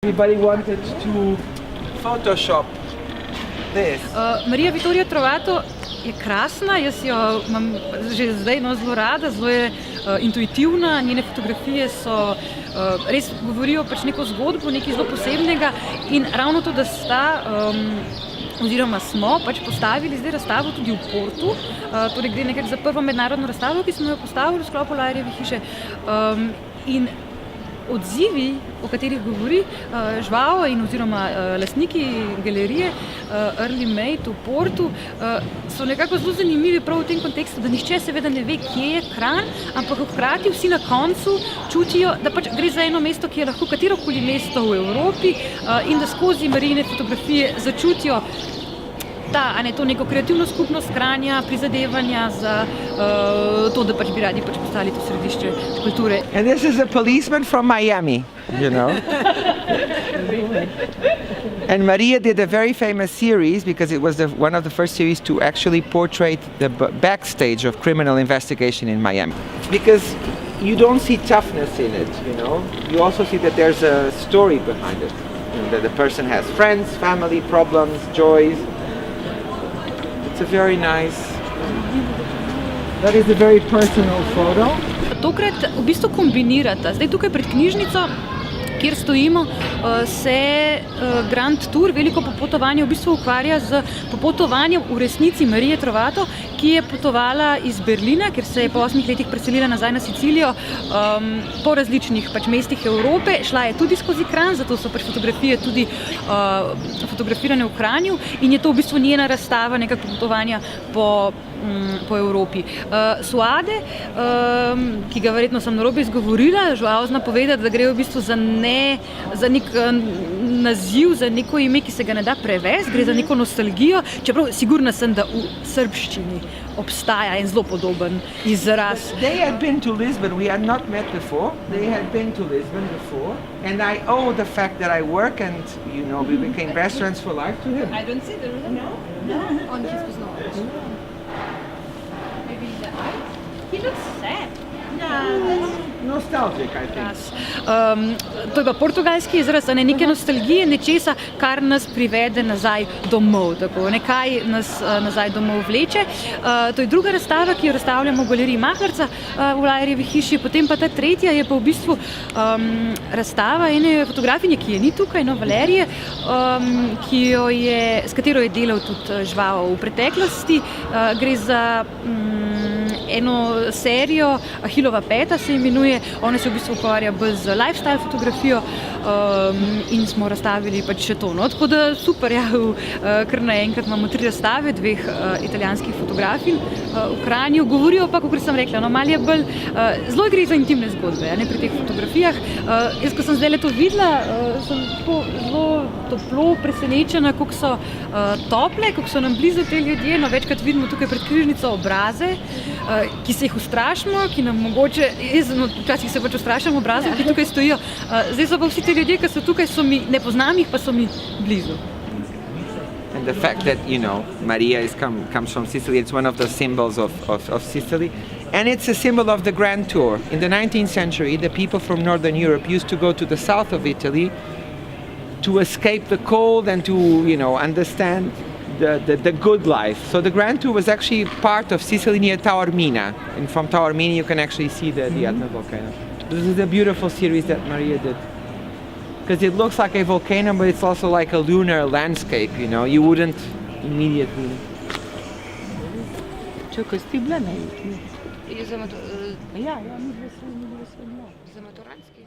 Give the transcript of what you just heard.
Everybody wanted to Photoshop this. Maria Vittoria Trovato je krasna, jaz jo imam že zdaj zelo rada, zelo je intuitivna, njene fotografije so res govorijo neko zgodbo, nekaj zelo posebnega in ravno to, da sta oziroma smo postavili zdaj razstavo tudi v Portu, torej gre nekako za prvo mednarodno razstavo, ki smo jo postavili v sklopu Lajrjeve hiše in odzivi, o katerih govori Joao in oziroma lastniki galerije Early Made v Portu, so nekako zelo zanimivi prav v tem kontekstu, da nihče seveda ne ve, kje je Kranj, ampak hkrati vsi na koncu čutijo, da gre za eno mesto, ki je lahko katerokoli mesto v Evropi in da skozi Marijine fotografije začutijo to neko kreativno skupnost Kranja, prizadevanja za to, da bi radi postali to središče kulture. And this is a policeman from Miami, you know. And Maria did a very famous series because it was one of the first series to actually portray the backstage of criminal investigation in Miami. Because you don't see toughness in it, you know. You also see that there's a story behind it. You know, that the person has friends, family, problems, joys. It's a very nice, that is a very personal photo. Tokrat v bistvu kombinirata. Zdaj tukaj pred knjižnico, kjer stojimo, se Grand Tour, veliko popotovanje, v bistvu ukvarja z popotovanjem v resnici Marije Trovato, ki je potovala iz Berlina, ker se je po 8 letih preselila nazaj na Sicilijo, po različnih mestih Evrope. Šla je tudi skozi Kranj, zato so fotografije tudi fotografirane v Kranju in je to v bistvu njena razstava nekako popotovanja po Evropi. Suade, ki ga verjetno sem narobe izgovorila, Joao zna povedati, da gre v bistvu za nek naziv, za neko ime, ki se ga ne da prevesti, gre za neko nostalgijo, čeprav sigurna sem, da v srbščini obstaja en zelo podoben izraz. They had been to Lisbon, we had not met before, they had been to Lisbon before, and I owe the fact that I work and, you know, we became best friends for life to him. I don't see the reason. No? On his was Maybe the eyes? He looks sad. Nostalgic, I think. To je pa portugalski izraz, neke nostalgije, nečesa, kar nas privede nazaj domov, nekaj nas nazaj domov vleče. To je druga razstava, ki jo razstavljamo v galeriji Mahlerca v Lajrjevi hiši, potem pa ta tretja je pa v bistvu razstava ene fotografinje, ki je ni tukaj, Valerije, s katero je delal tudi Joao v preteklosti. Gre za eno serijo, Ahilova peta se imenuje, ona se v bistvu ukvarja bolj z lifestyle fotografijo in smo razstavili še to. Tako da super, kar naenkrat imamo 3 razstave, 2 italijanskih fotografij v Kranju. Govorijo pa, kot sem rekla, malo je bolj, zelo gre za intimne zgodbe, pri teh fotografijah. Jaz, ko sem zdaj to videla, sem zelo toplo presenečena, koliko so tople, koliko so nam blizu te ljudje. Večkrat vidimo tukaj pred knjižnico obraze, ki se jih ustrašimo, ki nam mogoče, včasih se ustrašimo obrazov, ki tukaj stojijo. Zdaj so pa vsi ti ljudje, ki so tukaj, ne poznam jih, pa so mi blizu. And the fact that, you know, Maria comes from Sicily, it's one of the symbols of Sicily. And it's a symbol of the Grand Tour. In the 19th century, the people from Northern Europe used to go to the south of Italy to escape the cold and to, you know, understand the good life. So the Grand Tour was actually part of Sicily near Taormina. And from Taormina you can actually see the Etna volcano. This is a beautiful series that Maria did. Because it looks like a volcano, but it's also like a lunar landscape, you know. You wouldn't immediately... Čakaj, ti bila ne? Za maturanski.